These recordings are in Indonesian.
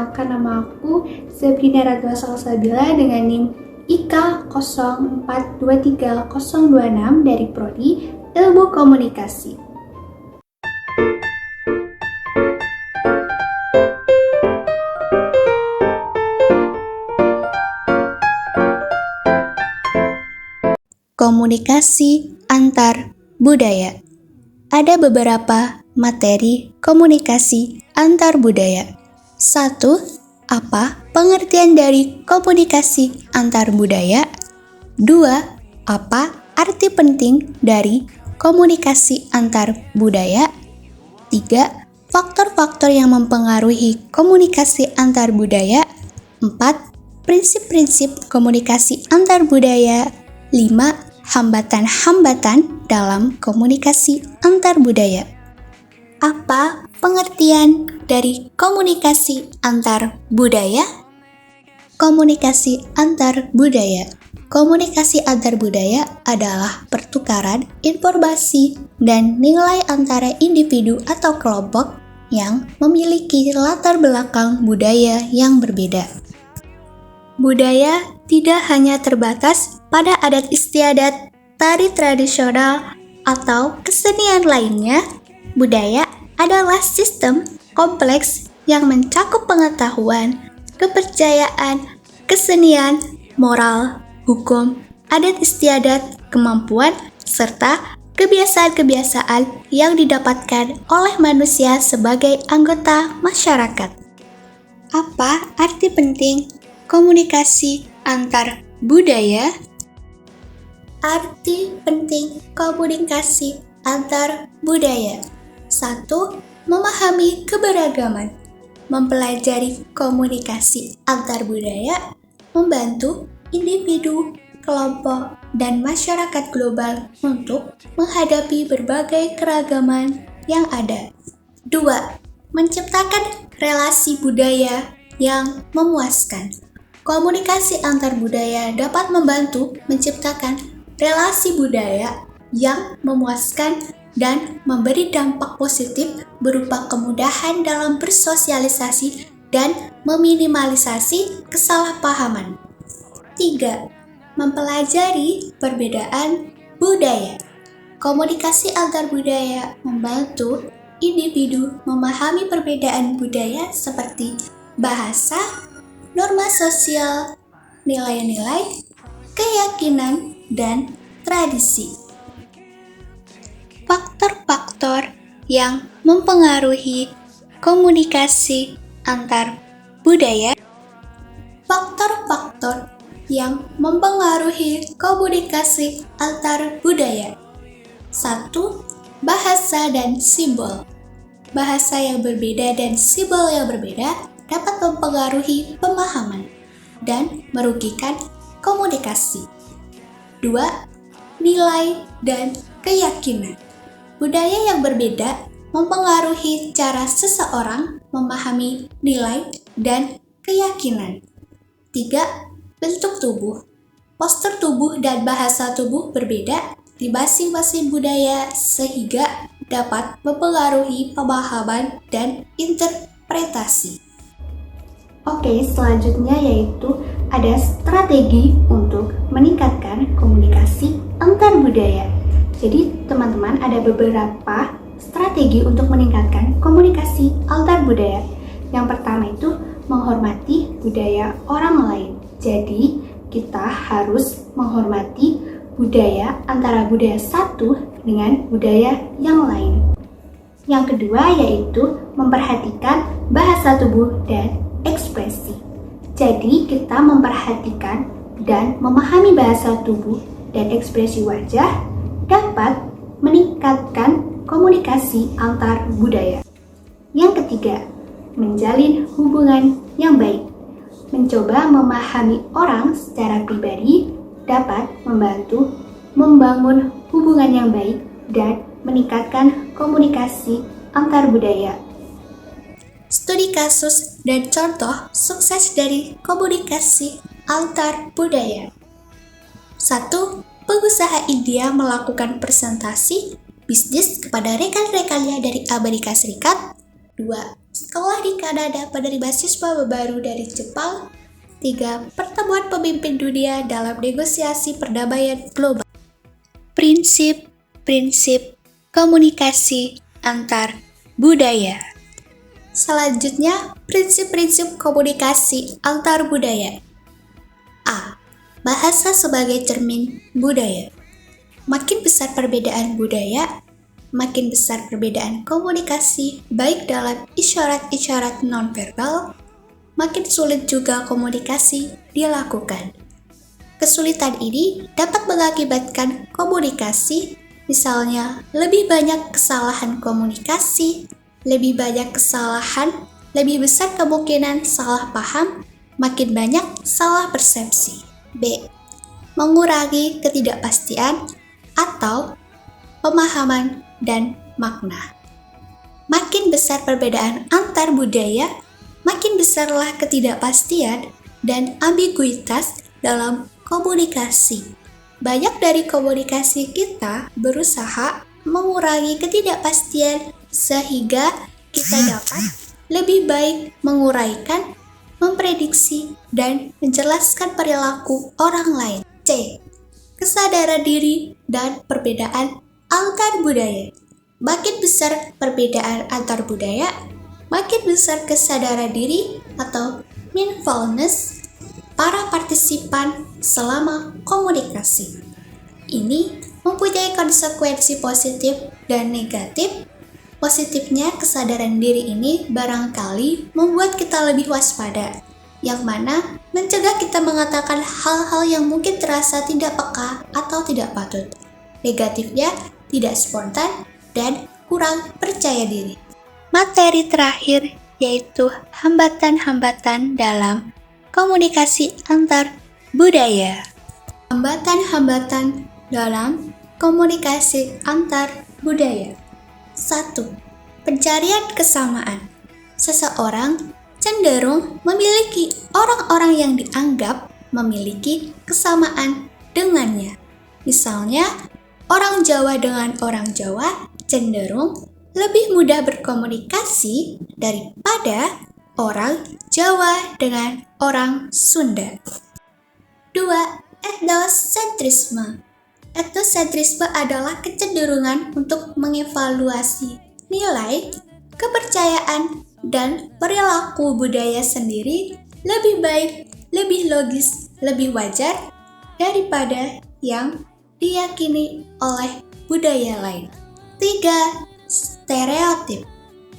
perkenalkan nama aku Sabrina Radwa Salsabila dengan NIM IK 0423026 dari Prodi Ilmu Komunikasi. Komunikasi antar budaya. Ada beberapa materi komunikasi antar budaya. 1. Apa pengertian dari komunikasi antar budaya? 2. Apa arti penting dari komunikasi antar budaya? 3. Faktor-faktor yang mempengaruhi komunikasi antar budaya. 4. Prinsip-prinsip komunikasi antar budaya. 5. Hambatan-hambatan dalam komunikasi antar budaya. Apa pengertian dari komunikasi antar budaya? Komunikasi antar budaya. Komunikasi antar budaya adalah pertukaran informasi dan nilai antara individu atau kelompok yang memiliki latar belakang budaya yang berbeda. Budaya tidak hanya terbatas pada adat istiadat, tari tradisional, atau kesenian lainnya. Budaya adalah sistem kompleks yang mencakup pengetahuan, kepercayaan, kesenian, moral, hukum, adat istiadat, kemampuan, serta kebiasaan-kebiasaan yang didapatkan oleh manusia sebagai anggota masyarakat. Apa arti penting komunikasi antar budaya? Arti penting komunikasi antar budaya. 1. Memahami keberagaman. Mempelajari komunikasi antar budaya membantu individu, kelompok, dan masyarakat global untuk menghadapi berbagai keragaman yang ada. 2. Menciptakan relasi budaya yang memuaskan. Komunikasi antar budaya dapat membantu menciptakan relasi budaya yang memuaskan dan memberi dampak positif berupa kemudahan dalam bersosialisasi dan meminimalisasi kesalahpahaman. 3. Mempelajari perbedaan budaya. Komunikasi antar budaya membantu individu memahami perbedaan budaya seperti bahasa, norma sosial, nilai-nilai, keyakinan, dan tradisi. Faktor-faktor yang mempengaruhi komunikasi antar budaya. Faktor-faktor yang mempengaruhi komunikasi antar budaya. 1. Bahasa dan simbol. Bahasa yang berbeda dan simbol yang berbeda dapat mempengaruhi pemahaman dan merugikan komunikasi. 2. Nilai dan keyakinan. Budaya yang berbeda mempengaruhi cara seseorang memahami nilai dan keyakinan. 3. Bentuk tubuh. Postur tubuh dan bahasa tubuh berbeda di masing-masing budaya sehingga dapat mempengaruhi pemahaman dan interpretasi. Oke, selanjutnya yaitu ada strategi untuk meningkatkan komunikasi antar budaya. Jadi teman-teman, ada beberapa strategi untuk meningkatkan komunikasi antar budaya. Yang pertama itu menghormati budaya orang lain. Jadi kita harus menghormati budaya antara budaya satu dengan budaya yang lain. Yang kedua yaitu memperhatikan bahasa tubuh dan ekspresi. Jadi kita memperhatikan dan memahami bahasa tubuh dan ekspresi wajah dapat meningkatkan komunikasi antar budaya. Yang ketiga, menjalin hubungan yang baik. Mencoba memahami orang secara pribadi dapat membantu membangun hubungan yang baik dan meningkatkan komunikasi antar budaya. Studi kasus dan contoh sukses dari komunikasi antar budaya. 1. Pengusaha India melakukan presentasi bisnis kepada rekan-rekannya dari Amerika Serikat 2. Sekolah di Kanada penerima siswa baru dari Jepang. 3. Pertemuan pemimpin dunia dalam negosiasi perdamaian global. Prinsip-prinsip komunikasi antar budaya. Selanjutnya, prinsip-prinsip komunikasi antar budaya. A. Bahasa sebagai cermin budaya. Makin besar perbedaan budaya, makin besar perbedaan komunikasi baik dalam isyarat-isyarat nonverbal, makin sulit juga komunikasi dilakukan. Kesulitan ini dapat mengakibatkan komunikasi, misalnya lebih banyak kesalahan komunikasi, lebih banyak kesalahan, lebih besar kemungkinan salah paham, makin banyak salah persepsi. B. Mengurangi ketidakpastian atau pemahaman dan makna. Makin besar perbedaan antar budaya, makin besarlah ketidakpastian dan ambiguitas dalam komunikasi. Banyak dari komunikasi kita berusaha mengurangi ketidakpastian sehingga kita dapat lebih baik menguraikan, memprediksi, dan menjelaskan perilaku orang lain. C. Kesadaran diri dan perbedaan antar budaya. Makin besar perbedaan antar budaya, makin besar kesadaran diri atau mindfulness para partisipan selama komunikasi. Ini mempunyai konsekuensi positif dan negatif. Positifnya, kesadaran diri ini barangkali membuat kita lebih waspada, yang mana mencegah kita mengatakan hal-hal yang mungkin terasa tidak peka atau tidak patut. Negatifnya, tidak spontan dan kurang percaya diri. Materi terakhir yaitu hambatan-hambatan dalam komunikasi antar budaya. Hambatan-hambatan dalam komunikasi antar budaya. 1. Pencarian kesamaan. Seseorang cenderung memiliki orang-orang yang dianggap memiliki kesamaan dengannya. Misalnya, orang Jawa dengan orang Jawa cenderung lebih mudah berkomunikasi daripada orang Jawa dengan orang Sunda. 2. Etnosentrisme. Etnosentrisme adalah kecenderungan untuk mengevaluasi nilai, kepercayaan, dan perilaku budaya sendiri lebih baik, lebih logis, lebih wajar daripada yang diyakini oleh budaya lain. 3. Stereotip.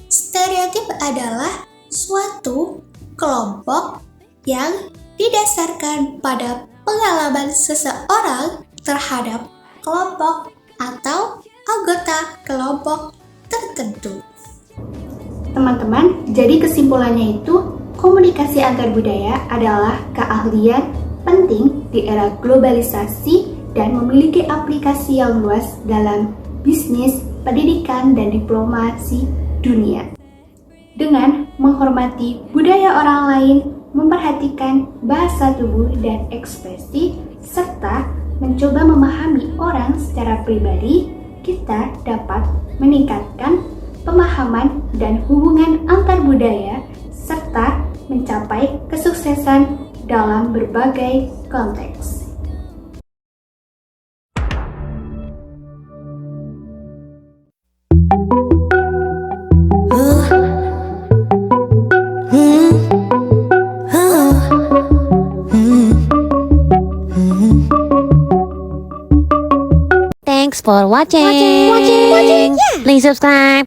Stereotip adalah suatu kelompok yang didasarkan pada pengalaman seseorang terhadap kelompok atau anggota kelompok tertentu. Teman-teman, jadi kesimpulannya itu, komunikasi antar budaya adalah keahlian penting di era globalisasi dan memiliki aplikasi yang luas dalam bisnis, pendidikan, dan diplomasi dunia. Dengan menghormati budaya orang lain, memperhatikan bahasa tubuh dan ekspresi, serta mencoba memahami orang secara pribadi, kita dapat meningkatkan pemahaman dan hubungan antar budaya, serta mencapai kesuksesan dalam berbagai konteks. Thanks for watching. Please subscribe.